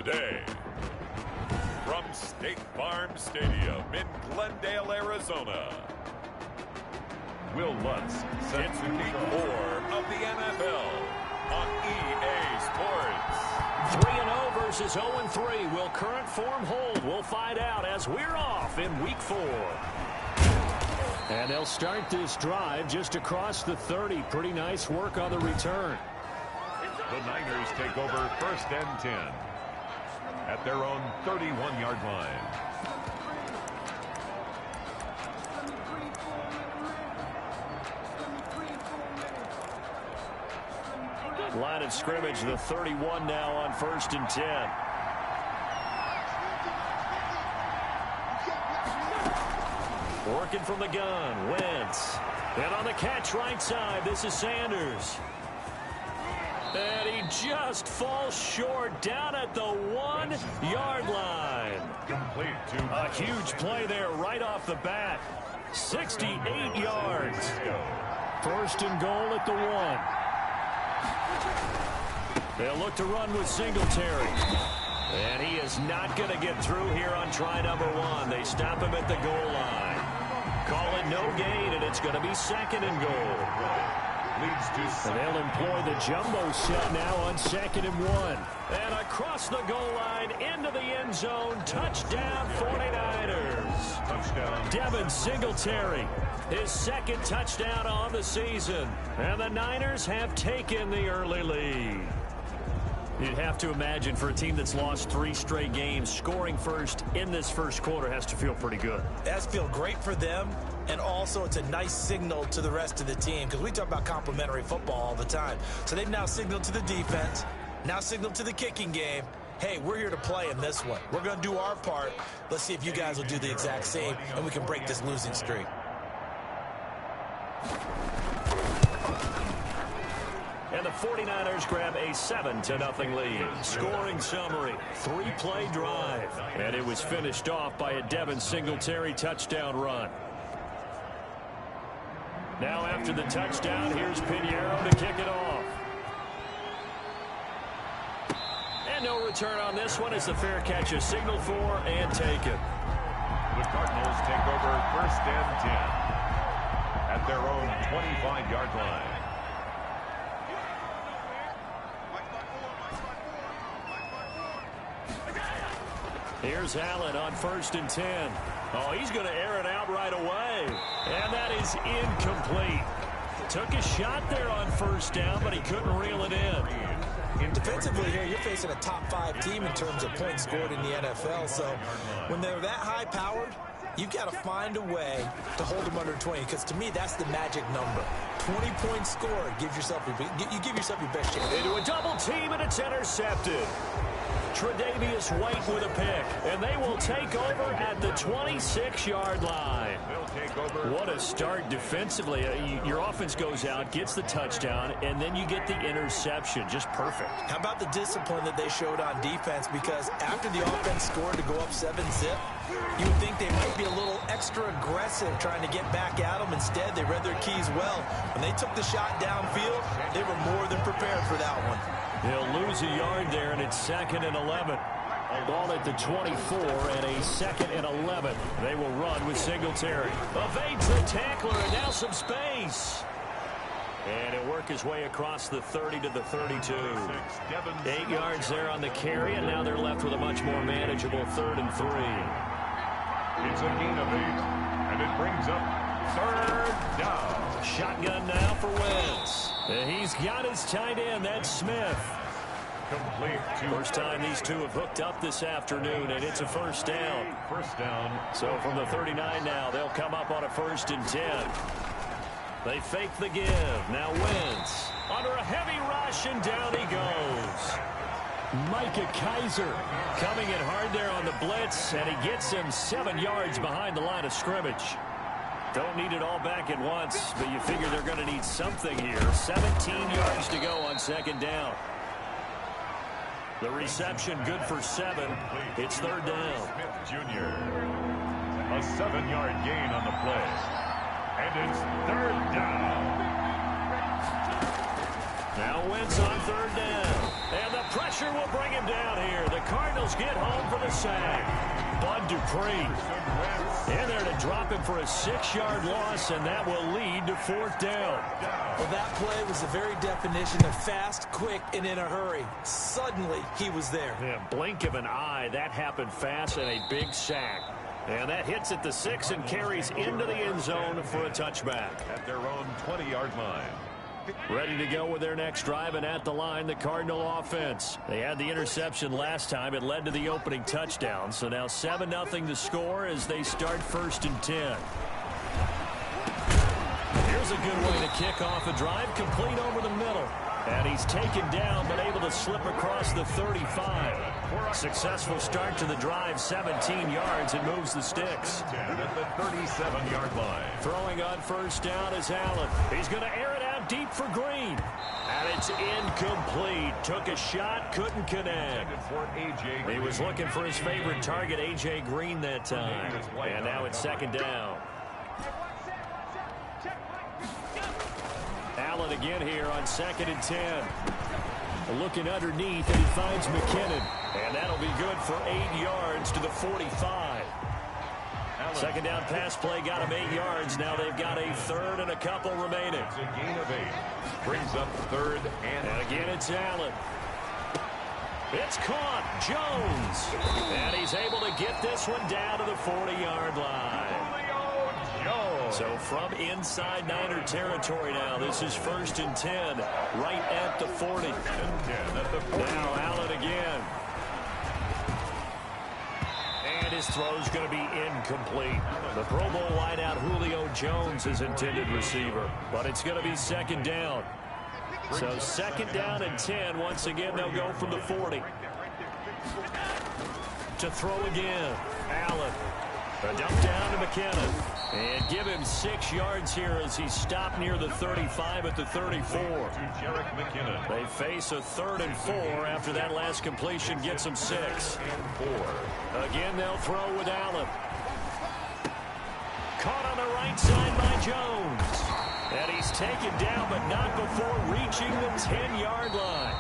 the day. From State Farm Stadium in Glendale, Arizona, Will Lutz sets Week 4 of the NFL on EA Sports. 3-0 versus 0-3. Will current form hold? We'll find out as we're off in Week 4. And they'll start this drive just across the 30. Pretty nice work on the return. The Niners take over 1st and 10 at their own 31-yard line. Line of scrimmage, the 31 now on 1st and 10. Working from the gun, Wentz. And on the catch right side, this is Sanders. And he just falls short down at the 1-yard line. Complete to a huge play there right off the bat. 68 yards. 1st and goal at the 1. They'll look to run with Singletary. And he is not going to get through here on try number 1. They stop him at the goal line. Call it no gain, and it's going to be 2nd and goal. Leads to and they'll employ the jumbo set now on 2nd and 1. And across the goal line into the end zone. Touchdown 49ers. Touchdown. Devin Singletary. His 2nd touchdown on the season. And the Niners have taken the early lead. You'd have to imagine for a team that's lost 3 straight games, scoring first in this first quarter has to feel pretty good. That's feel great for them, and also it's a nice signal to the rest of the team because we talk about complimentary football all the time. So they've now signaled to the defense, now signaled to the kicking game, hey, we're here to play in this one. We're going to do our part. Let's see if you guys will do the exact same, and we can break this losing streak. And the 49ers grab a 7-0 lead. Scoring summary, 3-play drive. And it was finished off by a Devin Singletary touchdown run. Now after the touchdown, here's Pinheiro to kick it off. And no return on this one as the fair catch is signaled for and taken. The Cardinals take over 1st and 10 at their own 25-yard line. Here's Allen on 1st and 10. Oh, he's going to air it out right away. And that is incomplete. Took a shot there on 1st down, but he couldn't reel it in. Defensively here, you're facing a top 5 team in terms of points scored in the NFL. So when they're that high-powered, you've got to find a way to hold them under 20. Because to me, that's the magic number. 20 points scored. You give yourself your best chance. Into a double team, and it's intercepted. Tre'Davious White with a pick, and they will take over at the 26-yard line. What a start defensively. Your offense goes out, gets the touchdown, and then you get the interception. Just perfect. How about the discipline that they showed on defense? Because after the offense scored to go up 7-zip, you would think they might be a little extra aggressive trying to get back at them. Instead, they read their keys well. When they took the shot downfield, they were more than prepared for that one. They'll lose a yard there, and it's 2nd and 11. Ball at the 24 and a 2nd and 11. They will run with Singletary. Evades the tackler, and now some space. And he'll work his way across the 30 to the 32. 8 yards there on the carry, and now they're left with a much more manageable 3rd and 3. It's a gain of 8, and it brings up 3rd down. Shotgun now for Wentz. He's got his tight end. That's Smith. Complete. First time these two have hooked up this afternoon, and it's a 1st down. 1st down. So from the 39 now, they'll come up on a 1st and 10. They fake the give. Now Wentz under a heavy rush, and down he goes. Micah Kaiser coming in hard there on the blitz, and he gets him 7 yards behind the line of scrimmage. Don't need it all back at once, but you figure they're going to need something here. 17 yards to go on 2nd down. The reception good for 7. It's 3rd down. Smith Jr. A 7-yard gain on the play. And it's 3rd down. Now Wentz on third down. And the pressure will bring him down here. The Cardinals get home for the sack. Bud Dupree in there to drop him for a 6-yard loss, and that will lead to fourth down. Well, that play was the very definition of fast, quick, and in a hurry. Suddenly, he was there. Yeah, blink of an eye, that happened fast, and a big sack. And that hits at the 6 and carries into the end zone for a touchback. At their own 20-yard line. Ready to go with their next drive, and at the line, the Cardinal offense. They had the interception last time. It led to the opening touchdown. So now 7-0 to score as they start 1st and 10. Here's a good way to kick off a drive, complete over the middle. And he's taken down, but able to slip across the 35. Successful start to the drive, 17 yards, and moves the sticks. At the 37-yard line. Throwing on first down is Allen. He's going to air it out deep for Green. And it's incomplete. Took a shot, couldn't connect. He was looking for his favorite target, A.J. Green, that time. And now it's 2nd down. Allen again here on 2nd and 10. Looking underneath, and he finds McKinnon. And that'll be good for 8 yards to the 45. 2nd down pass play got him 8 yards. Now they've got a 3rd and a couple remaining. It's a gain of 8. Brings up 3rd and again it's Allen. It's caught. Jones. And he's able to get this one down to the 40-yard line. So from inside Niner territory now, this is 1st and 10, right at the 40. Now Allen again. And his throw's going to be incomplete. The Pro Bowl wideout Julio Jones is intended receiver, but it's going to be 2nd down. So 2nd down and 10. Once again, they'll go from the 40. To throw again. Allen. A dump down to McKinnon. And give him 6 yards here as he stopped near the 35 at the 34. They face a 3rd and 4 after that last completion gets them 6. Again, they'll throw with Allen. Caught on the right side by Jones. And he's taken down, but not before reaching the 10-yard line.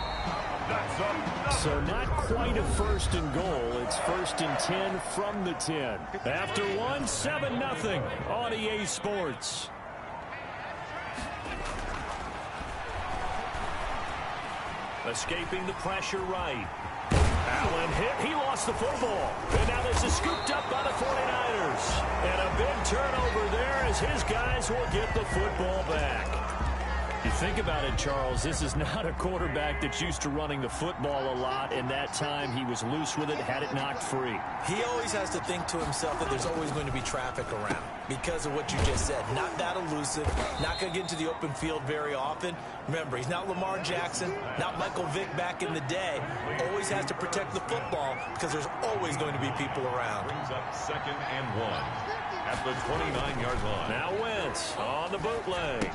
So not quite a 1st and goal. It's 1st and 10 from the 10. After 7-0 on EA Sports. Escaping the pressure right. Allen hit. He lost the football. And now this is scooped up by the 49ers. And a big turnover there as his guys will get the football back. You think about it, Charles, this is not a quarterback that's used to running the football a lot, and that time he was loose with it, had it knocked free. He always has to think to himself that there's always going to be traffic around because of what you just said. Not that elusive, not going to get into the open field very often. Remember, he's not Lamar Jackson, not Michael Vick back in the day. Always has to protect the football because there's always going to be people around. Brings up 2nd and 1 at the 29-yard line. Now Wentz on the bootleg.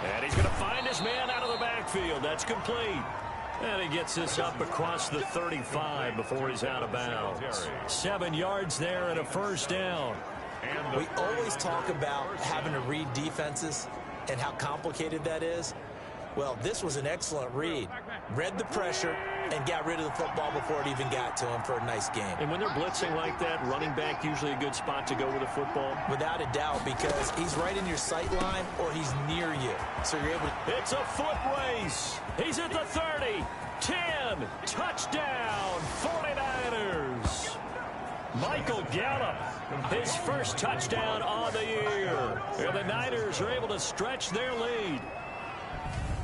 And he's going to find his man out of the backfield. That's complete. And he gets this up across the 35 before he's out of bounds. 7 yards there and a 1st down. We always talk about having to read defenses and how complicated that is. Well, this was an excellent read. Read the pressure and got rid of the football before it even got to him for a nice game. And when they're blitzing like that, running back usually a good spot to go with the football? Without a doubt, because he's right in your sight line or he's near you. So you're able to... It's a foot race. He's at the 30. 10. Touchdown. 49ers. Michael Gallup, his first touchdown on the year. And the Niners are able to stretch their lead.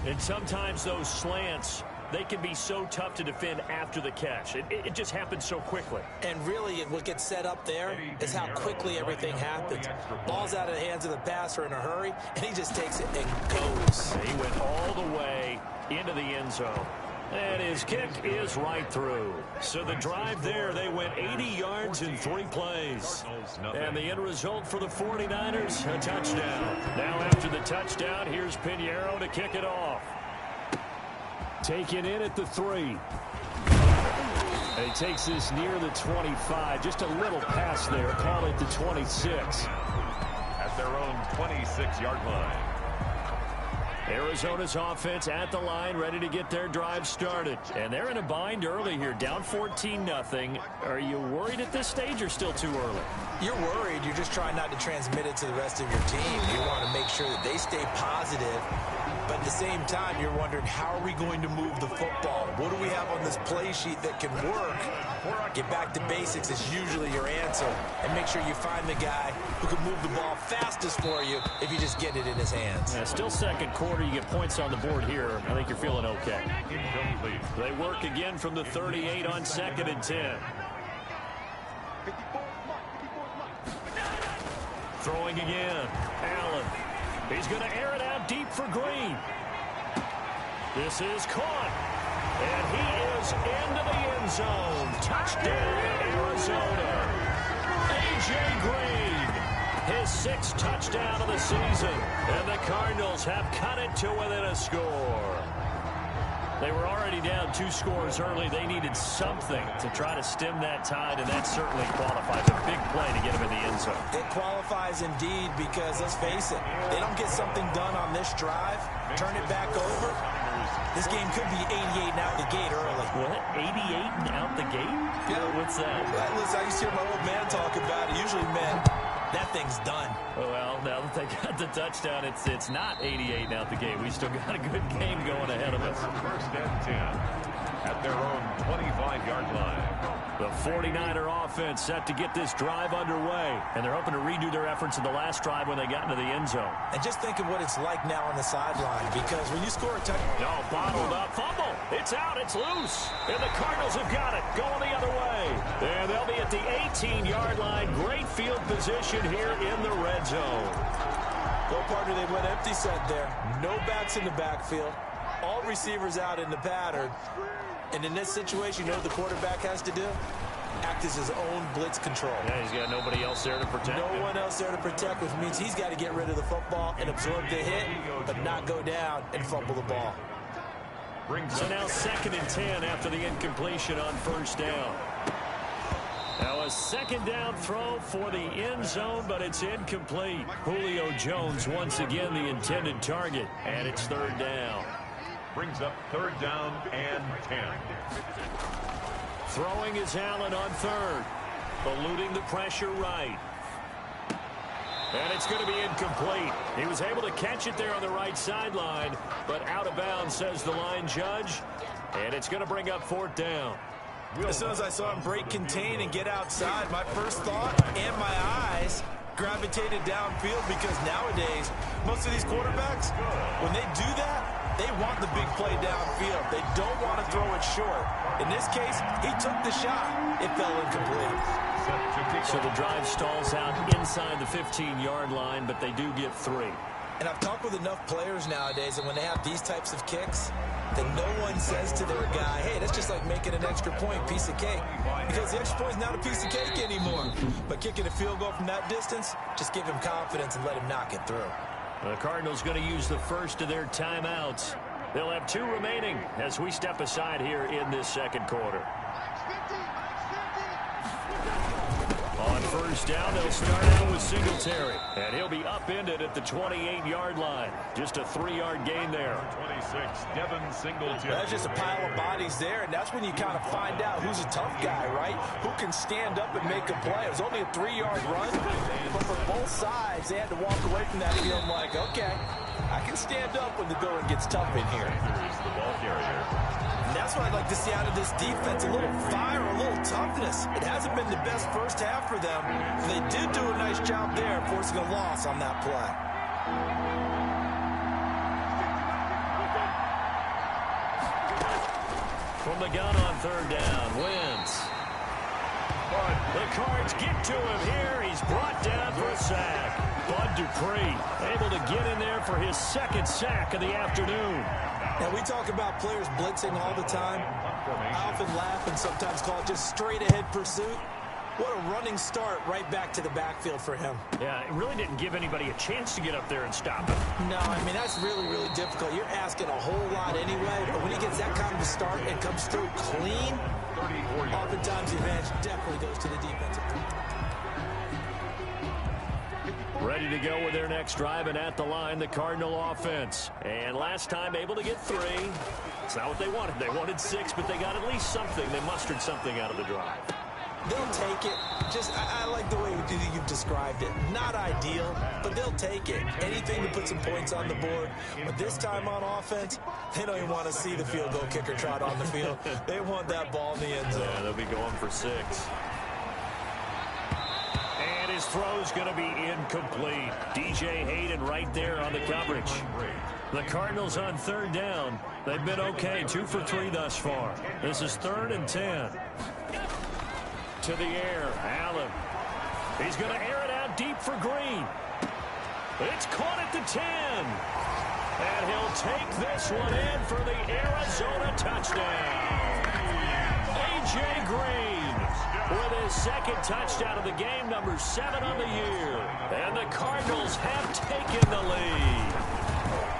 And sometimes those slants, they can be so tough to defend after the catch. It just happens so quickly. And really, what gets set up there is how quickly everything happens. Ball's out of the hands of the passer in a hurry, and he just takes it and goes. He went all the way into the end zone. And his kick is right through. So the drive there, they went 80 yards in 3 plays. And the end result for the 49ers, a touchdown. Now after the touchdown, here's Pinheiro to kick it off. Taken in at the 3. And he takes this near the 25. Just a little pass there. Call it the 26. At their own 26-yard line. Arizona's offense at the line, ready to get their drive started. And they're in a bind early here, down 14-0. Are you worried at this stage or still too early? You're worried. You're just trying not to transmit it to the rest of your team. You want to make sure that they stay positive. But at the same time, you're wondering, how are we going to move the football? What do we have on this play sheet that can work? Get back to basics is usually your answer. And make sure you find the guy who can move the ball fastest for you if you just get it in his hands. Yeah, still second quarter. You get points on the board here. I think you're feeling okay. Incomplete. They work again from the 38 on 2nd and 10. Throwing again. Allen. He's going to air it out deep for Green. This is caught. And he is into the end zone. Touchdown, Arizona. A.J. Green. His 6th touchdown of the season. And the Cardinals have cut it to within a score. They were already down 2 scores early. They needed something to try to stem that tide, and that certainly qualifies. A big play to get him in the end zone. It qualifies indeed because, let's face it, they don't get something done on this drive, turn it back over, this game could be 88 and out the gate early. What? 88 and out the gate? Yeah. What's that? Listen, I used to hear my old man talk about it. Usually meant that thing's done. Well, now that they got the touchdown, it's not 88 and out the gate. We still got a good game going ahead of us. 1st and 10 at their own 25-yard line. The 49er offense set to get this drive underway, and they're hoping to redo their efforts in the last drive when they got into the end zone. And just think of what it's like now on the sideline, because when you score a touchdown... No, bottled up, fumble. It's out, it's loose. And the Cardinals have got it, going the other way. And they'll be at the 18-yard line. Great field position here in the red zone. Well, partner, they went empty set there. No backs in the backfield. All receivers out in the pattern. And in this situation, you know what the quarterback has to do? Act as his own blitz control. Yeah, he's got nobody else there to protect him. No one else there to protect, which means he's got to get rid of the football and absorb the hit, but not go down and fumble the ball. So now 2nd and 10 after the incompletion on 1st down. Now a 2nd down throw for the end zone, but it's incomplete. Julio Jones once again the intended target, and it's 3rd down. Brings up 3rd down and 10. Throwing is Allen on 3rd. Eluding the pressure right. And it's going to be incomplete. He was able to catch it there on the right sideline, but out of bounds, says the line judge. And it's going to bring up 4th down. As soon as I saw him break contain and get outside, my first thought and my eyes gravitated downfield, because nowadays, most of these quarterbacks, when they do that, they want the big play downfield. They don't want to throw it short. In this case, he took the shot. It fell incomplete. So the drive stalls out inside the 15-yard line, but they do get 3. And I've talked with enough players nowadays, and when they have these types of kicks, then no one says to their guy, hey, that's just like making an extra point, piece of cake. Because the extra point is not a piece of cake anymore. But kicking a field goal from that distance, just give him confidence and let him knock it through. The Cardinals going to use the first of their timeouts. They'll have 2 remaining as we step aside here in this 2nd quarter. On 1st down, they'll start out with Singletary. And he'll be upended at the 28-yard line. Just a 3-yard gain there. 26, Devin Singletary. That's just a pile of bodies there, and that's when you kind of find out who's a tough guy, right? Who can stand up and make a play. It was only a 3-yard run, but for both sides, they had to walk away from that feeling like, okay, I can stand up when the going gets tough in here. Here's the ball carrier. And that's what I'd like to see out of this defense, a little fire, a little toughness. It hasn't been the best first half for them. They did do a nice job there, forcing a loss on that play. From the gun on 3rd down, Wentz. The Cards get to him here. He's brought down for a sack. Bud Dupree able to get in there for his 2nd sack of the afternoon. Now, we talk about players blitzing all the time. I often laugh and sometimes call it just straight-ahead pursuit. What a running start right back to the backfield for him. Yeah, it really didn't give anybody a chance to get up there and stop him. No, I mean, that's really, really difficult. You're asking a whole lot anyway, but when he gets that kind of a start and comes through clean, oftentimes the advantage definitely goes to the defensive team. Ready to go with their next drive, and at the line, the Cardinal offense. And last time able to get 3. It's not what they wanted. They wanted 6, but they got at least something. They mustered something out of the drive. They'll take it. I like the way you've described it. Not ideal, but they'll take it. Anything to put some points on the board. But this time on offense, they don't even want to see the field goal kicker trot on the field. They want that ball in the end zone. Yeah, they'll be going for 6. And his throw's going to be incomplete. DJ Hayden right there on the coverage. The Cardinals on 3rd down. They've been okay, 2 for 3 thus far. This is 3rd and 10. To the air, Allen. He's going to air it out deep for Green. It's caught at the 10. And he'll take this one in for the Arizona touchdown. A.J. Green with his 2nd touchdown of the game, number 7 on the year. And the Cardinals have taken the lead.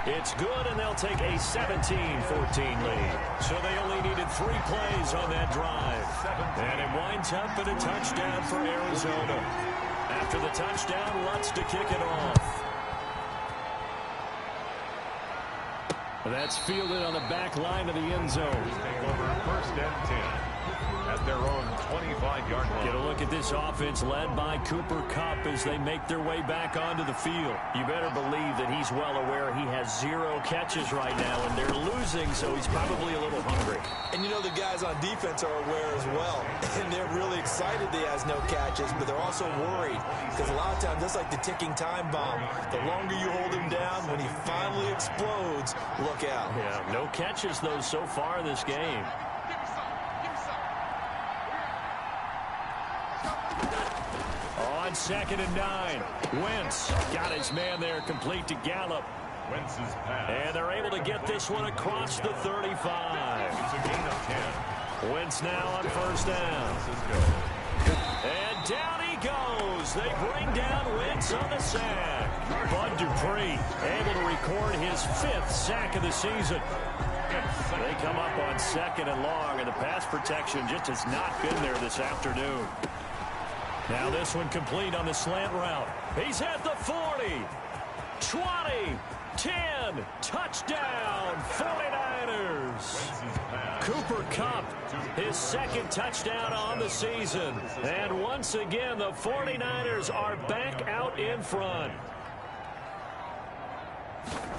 It's good, and they'll take a 17-14 lead. So they only needed 3 plays on that drive. And it winds up in a touchdown for Arizona. After the touchdown, Lutz to kick it off. That's fielded on the back line of the end zone. Take over 1st and 10 at their own 25-yard line. Get a look at this offense led by Cooper Kupp as they make their way back onto the field. You better believe that he's well aware he has 0 catches right now, and they're losing, so he's probably a little hungry. And you know the guys on defense are aware as well. And they're really excited that he has no catches, but they're also worried. Because a lot of times, that's like the ticking time bomb. The longer you hold him down, when he finally explodes, look out. Yeah, no catches, though, so far in this game. On 2nd and 9, Wentz got his man there complete to Gallup. Wentz's pass. And they're able to get this one across the 35. It's a gain of 10. Wentz now on 1st down. And down he goes. They bring down Wentz on the sack. Bud Dupree able to record his 5th sack of the season. They come up on 2nd and long, and the pass protection just has not been there this afternoon. Now this one complete on the slant route. He's at the 40, 20, 10, touchdown, 49ers. Cooper Kupp, his 2nd touchdown on the season. And once again, the 49ers are back out in front.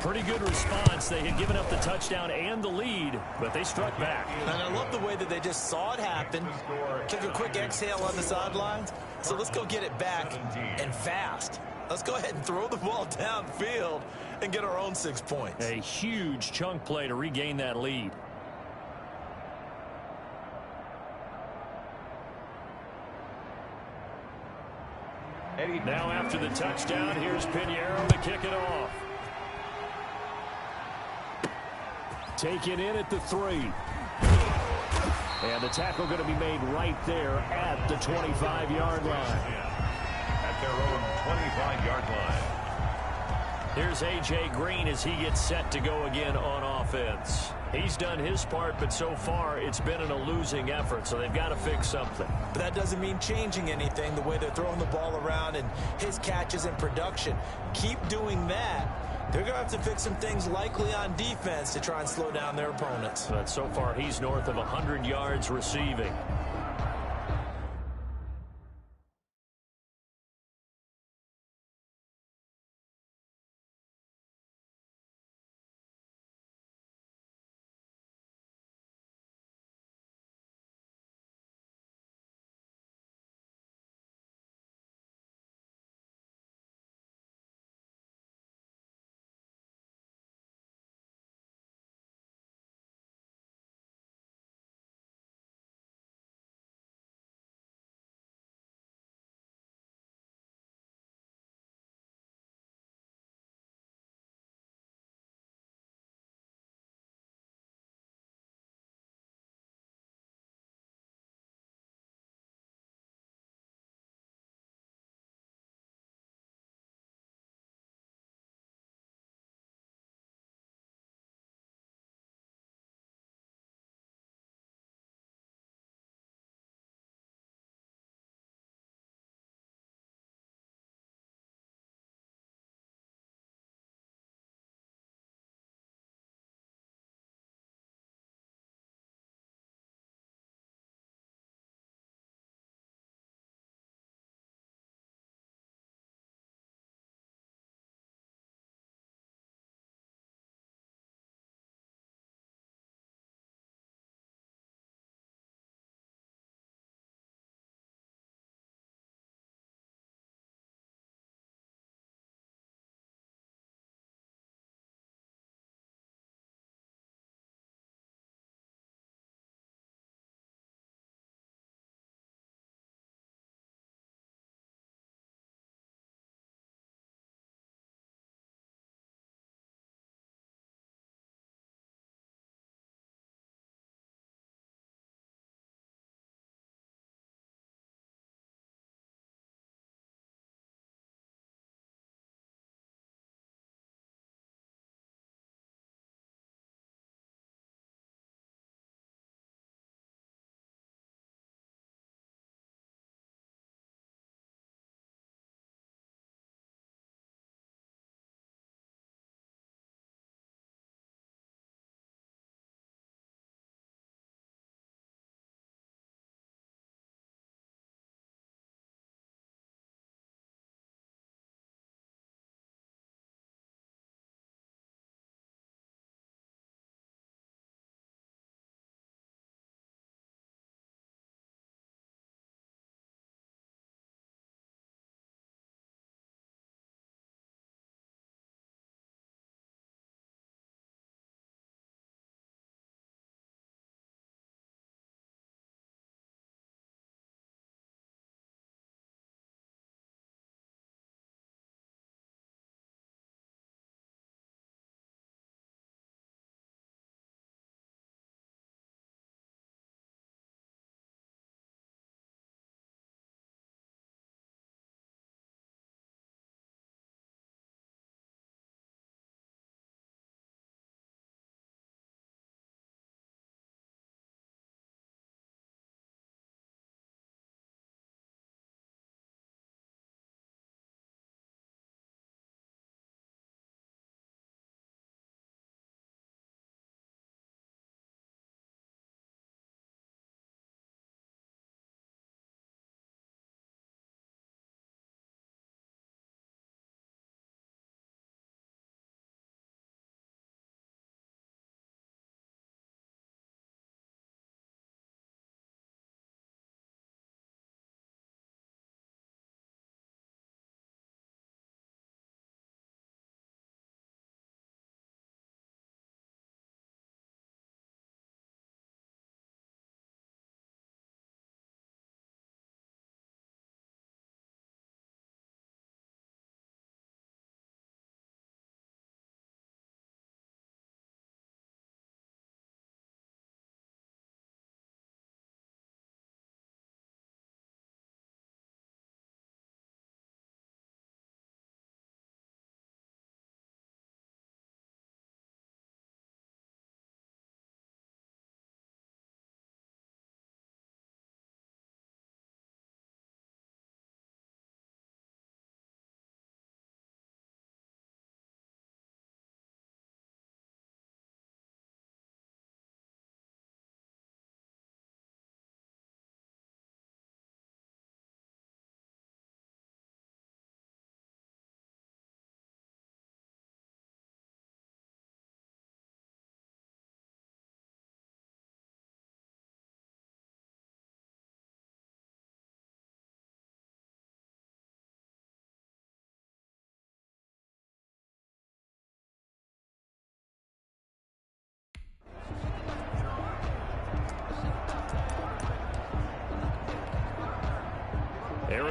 Pretty good response. They had given up the touchdown and the lead, but they struck back. And I love the way that they just saw it happen, took a quick exhale on the sidelines. So let's go get it back, and fast. Let's go ahead and throw the ball downfield and get our own 6 points. A huge chunk play to regain that lead. Now after the touchdown, here's Pinheiro to kick it off. Taken in at the 3. And the tackle going to be made right there at the 25-yard line. At their own 25-yard line. Here's A.J. Green as he gets set to go again on offense. He's done his part, but so far it's been in a losing effort, so they've got to fix something. But that doesn't mean changing anything, the way they're throwing the ball around and his catches and production. Keep doing that. They're going to have to fix some things likely on defense to try and slow down their opponents. But so far he's north of 100 yards receiving.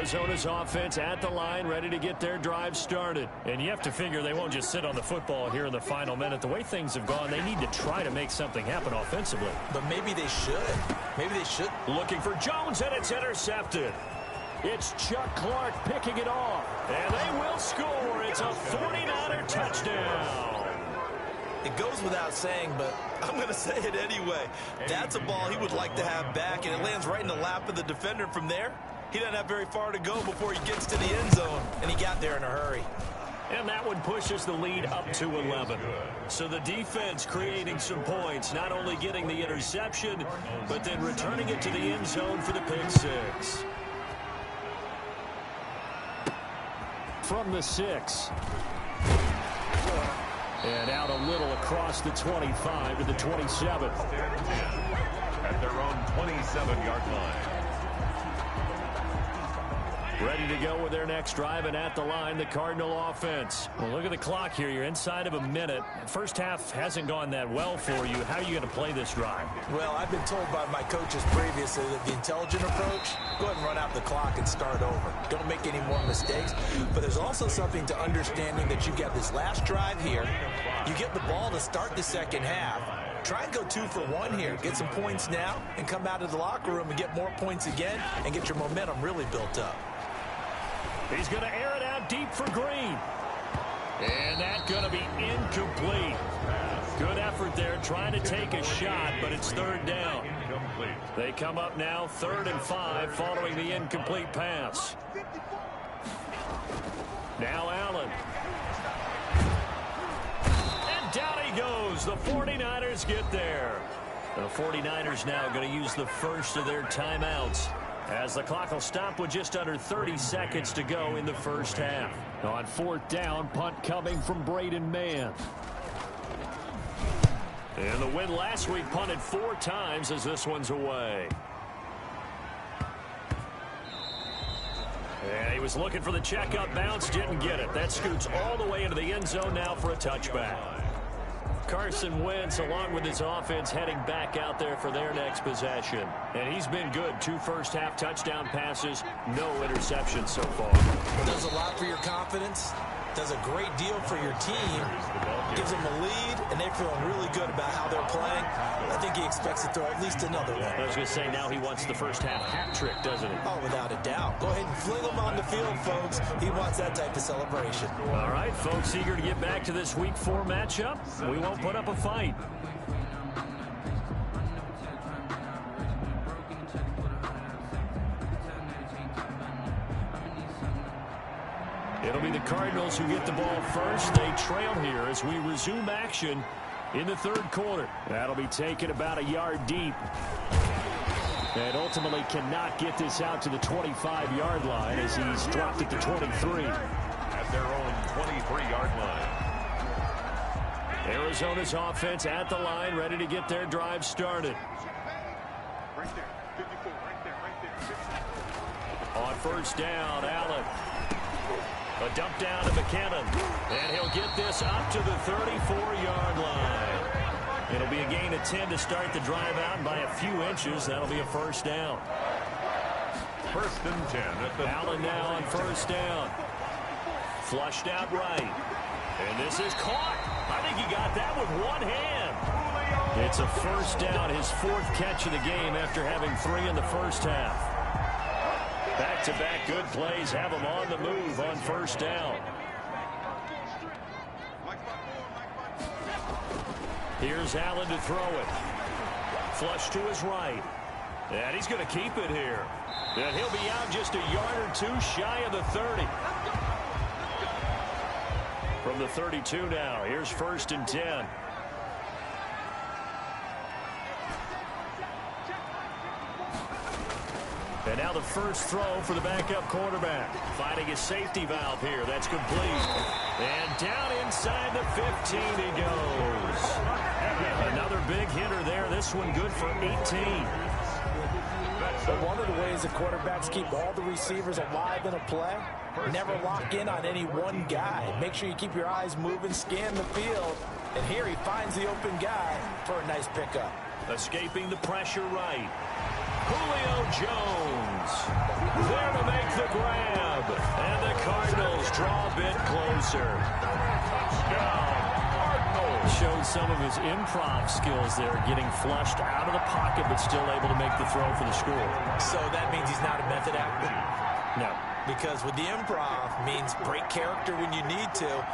Arizona's offense at the line, ready to get their drive started. And you have to figure they won't just sit on the football here in the final minute. The way things have gone, they need to try to make something happen offensively. But maybe they should. Maybe they should. Looking for Jones, and it's intercepted. It's Chuck Clark picking it off. And they will score. It's a 49er touchdown. It goes without saying, but I'm going to say it anyway. That's a ball he would like to have back, and it lands right in the lap of the defender from there. He doesn't have very far to go before he gets to the end zone, and he got there in a hurry. And that one pushes the lead up to 11. So the defense creating some points, not only getting the interception, but then returning it to the end zone for the pick six. From the 6. And out a little across the 25 to the 27. At their own 27-yard line. Ready to go with their next drive, and at the line, the Cardinal offense. Well, look at the clock here. You're inside of a minute. First half hasn't gone that well for you. How are you going to play this drive? Well, I've been told by my coaches previously that the intelligent approach, go ahead and run out the clock and start over. Don't make any more mistakes. But there's also something to understanding that you get this last drive here. You get the ball to start the second half. Try and go 2 for 1 here. Get some points now and come out of the locker room and get more points again and get your momentum really built up. He's going to air it out deep for Green. And that's going to be incomplete. Good effort there trying to take a shot, but it's third down. They come up now 3rd and 5 following the incomplete pass. Now Allen. And down he goes. The 49ers get there. The 49ers now going to use the first of their timeouts, as the clock will stop with just under 30 seconds to go in the first half. On 4th down, punt coming from Braden Mann. And the win last week punted 4 times as this one's away. And he was looking for the checkup bounce, didn't get it. That scoots all the way into the end zone now for a touchback. Carson Wentz, along with his offense, heading back out there for their next possession. And he's been good. 2 first-half touchdown passes, no interceptions so far. Does a lot for your confidence. Does a great deal for your team. Gives them a lead, and they're feeling really good about how they're playing. I think he expects to throw at least another one. I was going to say, now he wants the first-half hat trick, doesn't he? Oh, without a doubt. Go ahead and fling him on the field, folks. He wants that type of celebration. All right, folks, eager to get back to this Week 4 matchup. We won't put up a fight. It'll be the Cardinals who get the ball first. They trail here as we resume action in the 3rd quarter. That'll be taken about a yard deep. And ultimately cannot get this out to the 25-yard line as he's dropped at the 23. At their own 23-yard line. Arizona's offense at the line, ready to get their drive started. Right there, 54, right there. On 1st down, Allen. A dump down to McKinnon. And he'll get this up to the 34-yard line. It'll be a gain of 10 to start the drive out, and by a few inches, that'll be a 1st down. 1st and 10 at the Allen now on 1st down. Flushed out right. And this is caught. I think he got that with one hand. It's a 1st down, his 4th catch of the game after having 3 in the first half. Back-to-back good plays have him on the move on 1st down. Here's Allen to throw it. Flush to his right. And he's going to keep it here. And he'll be out just a yard or 2 shy of the 30. From the 32 now, here's 1st and 10. And now the first throw for the backup quarterback. Finding his safety valve here. That's complete. And down inside the 15 he goes. Another big hitter there. This one good for 18. But one of the ways the quarterbacks keep all the receivers alive in a play, never lock in on any one guy. Make sure you keep your eyes moving, scan the field. And here he finds the open guy for a nice pickup. Escaping the pressure right. Julio Jones there to make the grab. And the Cardinals draw a bit closer. Touchdown, Cardinals. Showed some of his improv skills there, getting flushed out of the pocket but still able to make the throw for the score. So that means he's not a method actor? No. Because with the improv means break character when you need to.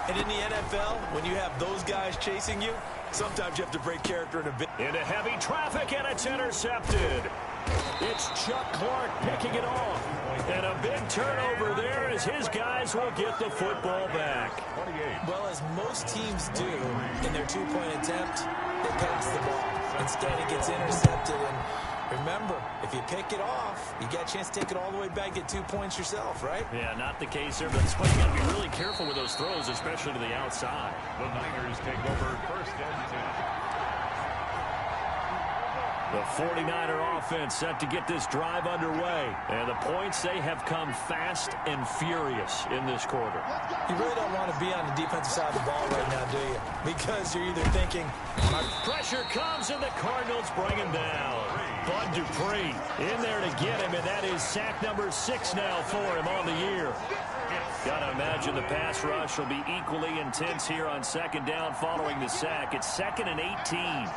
And in the NFL, when you have those guys chasing you, sometimes you have to break character in a bit. Into heavy traffic, and it's intercepted. It's Chuck Clark picking it off. And a big turnover there as his guys will get the football back. Well, as most teams do in their two-point attempt, they pass the ball. Instead, it gets intercepted. And remember, if you pick it off, you get a chance to take it all the way back, get 2 points yourself, right? Yeah, not the case there, but that's why you got to be really careful with those throws, especially to the outside. The Niners take over 1st and 10. The 49er offense set to get this drive underway. And the points, they have come fast and furious in this quarter. You really don't want to be on the defensive side of the ball right now, do you? Because you're either thinking... Pressure comes, and the Cardinals bring him down. Bud Dupree in there to get him, and that is sack number 6 now for him on the year. Got to imagine the pass rush will be equally intense here on 2nd down following the sack. It's 2nd and 18.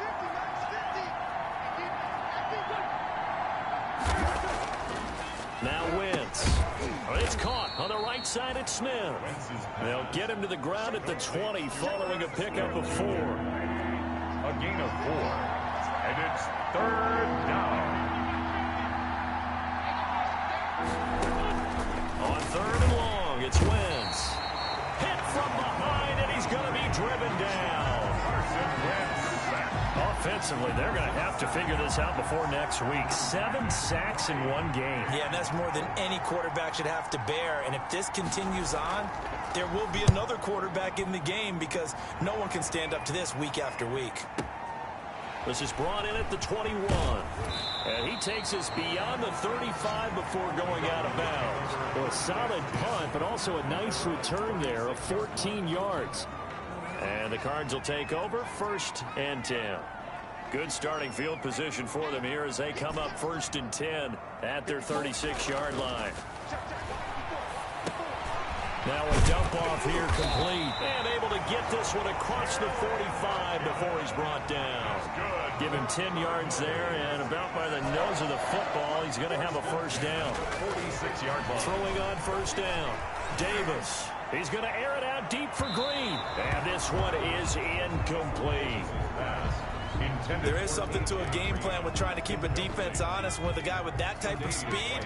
Now Wentz. It's caught on the right side at Smith. They'll get him to the ground at the 20 following a pickup of 4. A gain of 4. And it's 3rd down. On 3rd and long, it's Wentz. Hit from behind, and he's going to be driven down. Carson Wentz sacked. Offensively, they're going to have to figure this out before next week. 7 sacks in one game. Yeah, and that's more than any quarterback should have to bear. And if this continues on, there will be another quarterback in the game because no one can stand up to this week after week. This is brought in at the 21. And he takes us beyond the 35 before going out of bounds. Well, a solid punt, but also a nice return there of 14 yards. And the Cards will take over 1st and 10. Good starting field position for them here as they come up 1st and 10 at their 36-yard line. Now a dump off here complete. And able to get this one across the 45 before he's brought down. Give him 10 yards there, and about by the nose of the football, he's going to have a 1st down. 46-yard ball. Throwing on 1st down. Davis. He's going to air it out deep for Green. And this one is incomplete. There is something to a game plan with trying to keep a defense honest. With a guy with that type of speed,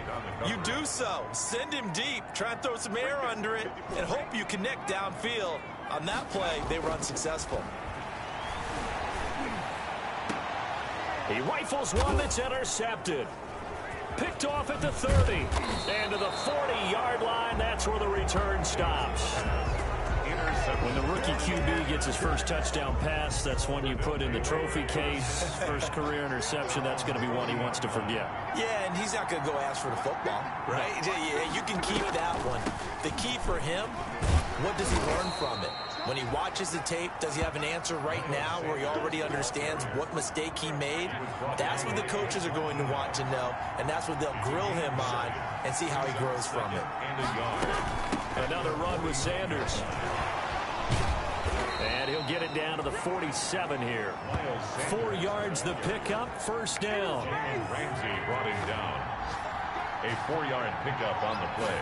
you do so. Send him deep. Try and throw some air under it and hope you connect downfield. On that play, they were unsuccessful. He rifles one that's intercepted. Picked off at the 30. And to the 40-yard line, that's where the return stops. When the rookie QB gets his first touchdown pass, that's one you put in the trophy case. First career interception, that's going to be one he wants to forget. Yeah, and he's not going to go ask for the football, right? Yeah, you can keep that one. The key for him, what does he learn from it? When he watches the tape, does he have an answer right now where he already understands what mistake he made? That's what the coaches are going to want to know, and that's what they'll grill him on and see how he grows from it. Another run with Sanders. And he'll get it down to the 47 here. 4 yards the pickup, 1st down. Ramsey brought him down. A 4-yard pickup on the play.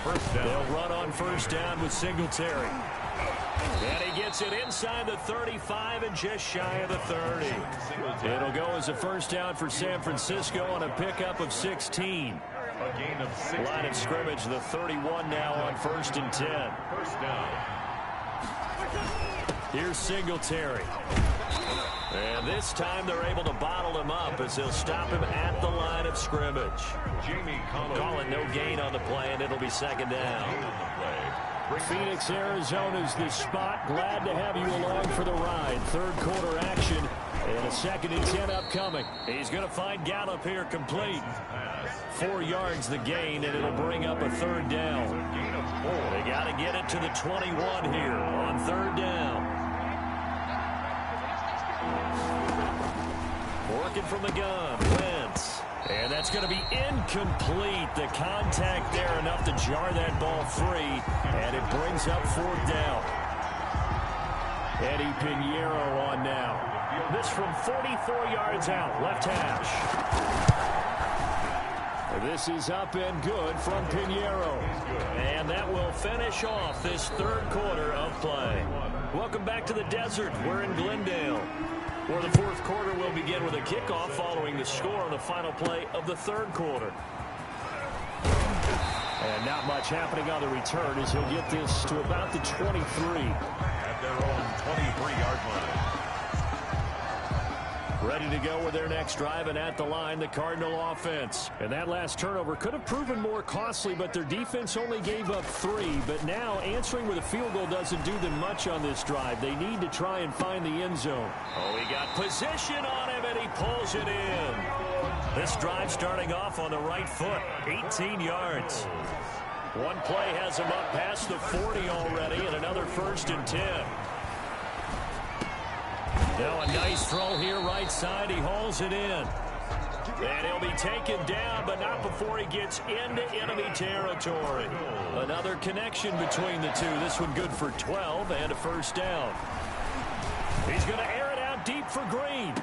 1st down. They'll run on 1st down with Singletary. And he gets it inside the 35 and just shy of the 30. It'll go as a 1st down for San Francisco on a pickup of 16. A gain of 6. Line of scrimmage, the 31 now on 1st and 10. 1st down. Here's Singletary. And this time they're able to bottle him up as they'll stop him at the line of scrimmage. Jamie Calling no gain on the play, and it'll be 2nd down. Phoenix, Arizona's the spot. Glad to have you along for the ride. 3rd quarter action and a 2nd and 10 upcoming. He's going to find Gallup here complete. 4 yards the gain, and it'll bring up a 3rd down. They got to get it to the 21 here on 3rd down. Working from the gun, Wentz. And that's going to be incomplete. The contact there enough to jar that ball free, and it brings up fourth down. Eddie Pinheiro on now. This from 44 yards out, left hash. This is up and good from Pinheiro. And that will finish off this third quarter of play. Welcome back to the desert. We're in Glendale, where the fourth quarter will begin with a kickoff following the score on the final play of the third quarter. And not much happening on the return as he'll get this to about the 23. At their own 23-yard line. Ready to go with their next drive, and at the line, the Cardinal offense. And that last turnover could have proven more costly, but their defense only gave up 3. But now, answering with a field goal doesn't do them much on this drive. They need to try and find the end zone. Oh, he got position on him, and he pulls it in. This drive starting off on the right foot, 18 yards. One play has him up past the 40 already, and another 1st and 10. Now a nice throw here right side. He hauls it in. And he'll be taken down, but not before he gets into enemy territory. Another connection between the two. This one good for 12 and a 1st down. He's going to air it out deep for Green.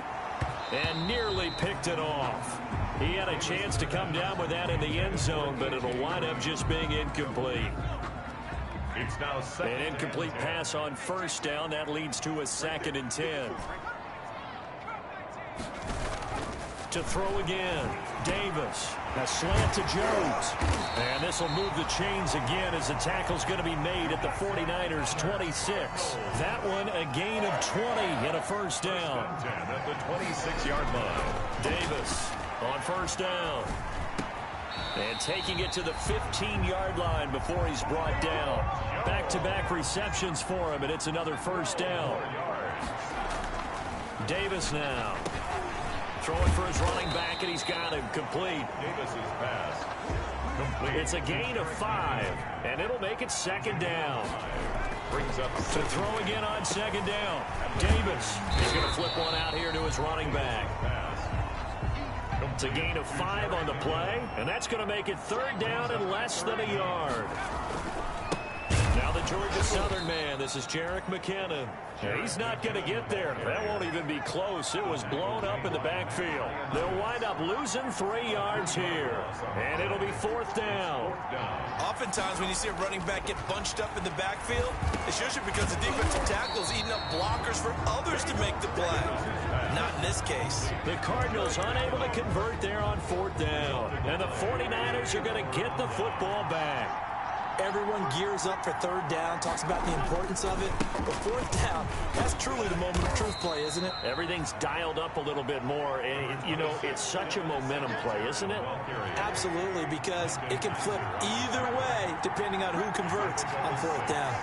And nearly picked it off. He had a chance to come down with that in the end zone, but it'll wind up just being incomplete. It's now an incomplete pass on 1st down. That leads to a 2nd and 10. To throw again, Davis. A slant to Jones. And this will move the chains again as the tackle's going to be made at the 49ers' 26. That one a gain of 20 and a 1st down. At the 26-yard line. Davis on 1st down. And taking it to the 15-yard line before he's brought down. Back-to-back receptions for him, and it's another 1st down. Davis now. Throwing for his running back, and he's got him complete. Davis's pass. Complete. It's a gain of 5, and it'll make it 2nd down. Brings up to throw again on 2nd down. Davis is going to flip one out here to his running back. It's a gain of 5 on the play, and that's going to make it 3rd down and less than a yard. Now the Georgia Southern man, this is Jerick McKinnon. He's not going to get there. That won't even be close. It was blown up in the backfield. They'll wind up losing 3 yards here, and it'll be 4th down. Oftentimes when you see a running back get bunched up in the backfield, it's usually because the defensive tackle is eating up blockers for others to make the play. Not in this case. The Cardinals unable to convert there on 4th down, and the 49ers are going to get the football back. Everyone gears up for 3rd down, talks about the importance of it. But 4th down, that's truly the moment of truth play, isn't it? Everything's dialed up a little bit more. And, you know, it's such a momentum play, isn't it? Absolutely, because it can flip either way depending on who converts on 4th down.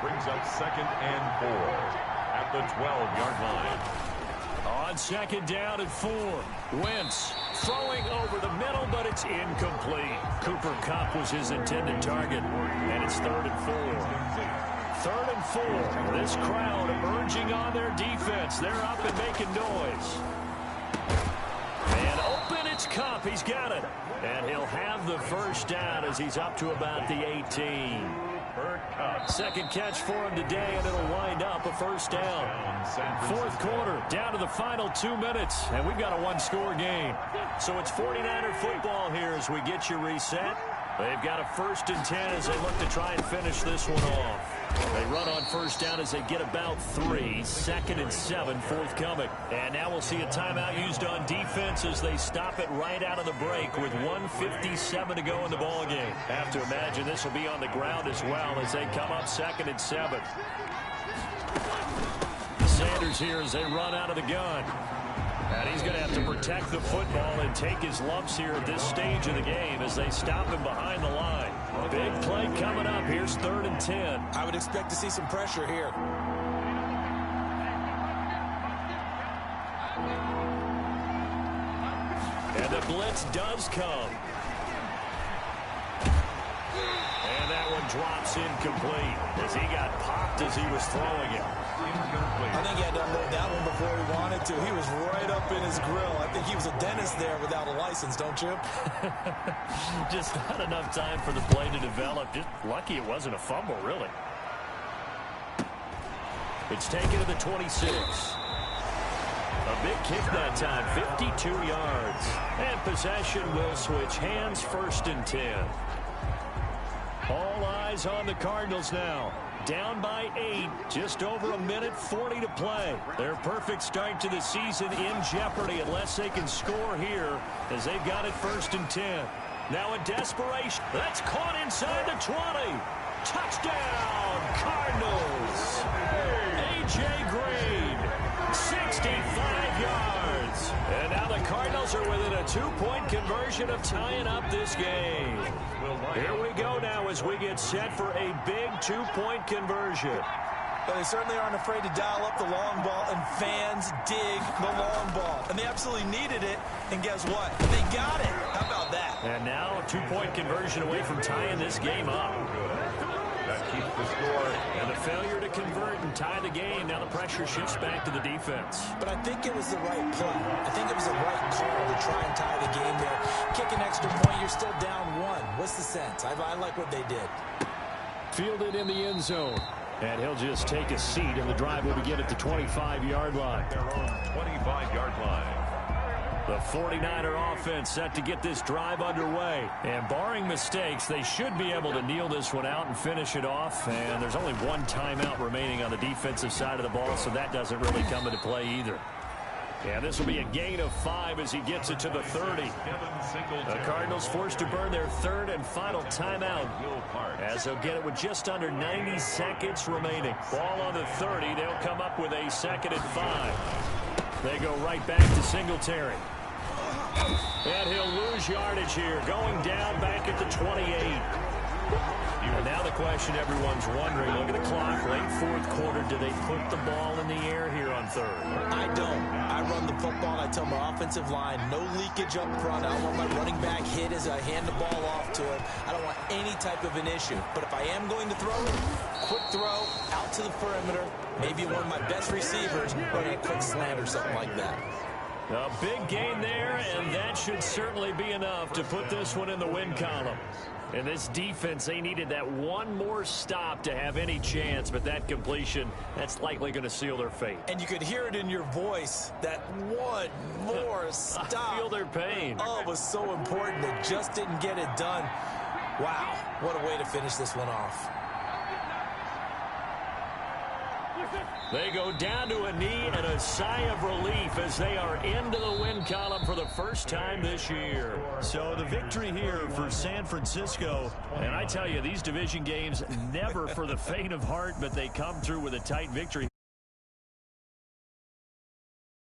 Brings up 2nd and 4 at the 12-yard line. On 2nd down and 4, Wentz throwing over the middle, but it's incomplete. Cooper Kupp was his intended target, and it's 3rd and 4. 3rd and 4. This crowd urging on their defense. They're up and making noise. And open, it's Kupp. He's got it. And he'll have the 1st down as he's up to about the 18. 2nd catch for him today, and it'll wind up a 1st down. 4th quarter, down to the final 2 minutes, and we've got a 1-score game. So it's 49er football here as we get you reset. They've got a 1st and 10 as they look to try and finish this one off. They run on 1st down as they get about 3. 2nd and 7 forthcoming. And now we'll see a timeout used on defense as they stop it right out of the break with 1:57 to go in the ballgame. Have to imagine this will be on the ground as well as they come up 2nd and 7. Sanders here as they run out of the gun. And he's going to have to protect the football and take his lumps here at this stage of the game as they stop him behind the line. Big play coming up. Here's 3rd and 10. I would expect to see some pressure here. And the blitz does come. And that one drops incomplete as he got popped as he was throwing it. I think he had to unload that one before he wanted to. He was right up in his grill. I think he was a dentist there without a license, don't you? Just not enough time for the play to develop. Just lucky it wasn't a fumble, really. It's taken to the 26. A big kick that time, 52 yards. And possession will switch hands, 1st and 10. All eyes on the Cardinals now. Down by 8, just over a minute 40 to play. Their perfect start to the season in jeopardy unless they can score here as they've got it 1st and 10. Now a desperation. That's caught inside the 20. Touchdown, Cardinals. A.J. Green, 65 yards. And now the Cardinals are within a 2-point conversion of tying up this game. Here we go now as we get set for a big 2-point conversion. But they certainly aren't afraid to dial up the long ball, and fans dig the long ball. And they absolutely needed it, and guess what? They got it. How about that? And now a 2-point conversion away from tying this game up. That keeps the score. And a failure to convert and tie the game. Now the pressure shifts back to the defense. But I think it was the right play. I think it was the right call to try and tie the game there. Kick an extra point, you're still down 1. What's the sense? I like what they did. Fielded in the end zone. And he'll just take a seat, and the drive will begin at the 25-yard line. Their own 25-yard line. The 49er offense set to get this drive underway. And barring mistakes, they should be able to kneel this one out and finish it off. And there's only one timeout remaining on the defensive side of the ball, so that doesn't really come into play either. And this will be a gain of 5 as he gets it to the 30. The Cardinals forced to burn their 3rd and final timeout as they'll get it with just under 90 seconds remaining. Ball on the 30. They'll come up with a 2nd and 5. They go right back to Singletary. And he'll lose yardage here, going down back at the 28. And now the question everyone's wondering, look at the clock, late 4th quarter, do they put the ball in the air here on 3rd? I don't. I run the football, and I tell my offensive line, no leakage up front. I don't want my running back hit as I hand the ball off to him. I don't want any type of an issue. But if I am going to throw, quick throw, out to the perimeter, maybe one of my best receivers running a quick slant or something like that. A big gain there, and that should certainly be enough to put this one in the win column. And this defense, they needed that one more stop to have any chance, but that completion, that's likely going to seal their fate. And you could hear it in your voice, that one more stop. I feel their pain. Oh, it was so important. They just didn't get it done. Wow, what a way to finish this one off. They go down to a knee and a sigh of relief as they are into the win column for the first time this year. So the victory here for San Francisco. And I tell you, these division games never for the faint of heart, but they come through with a tight victory.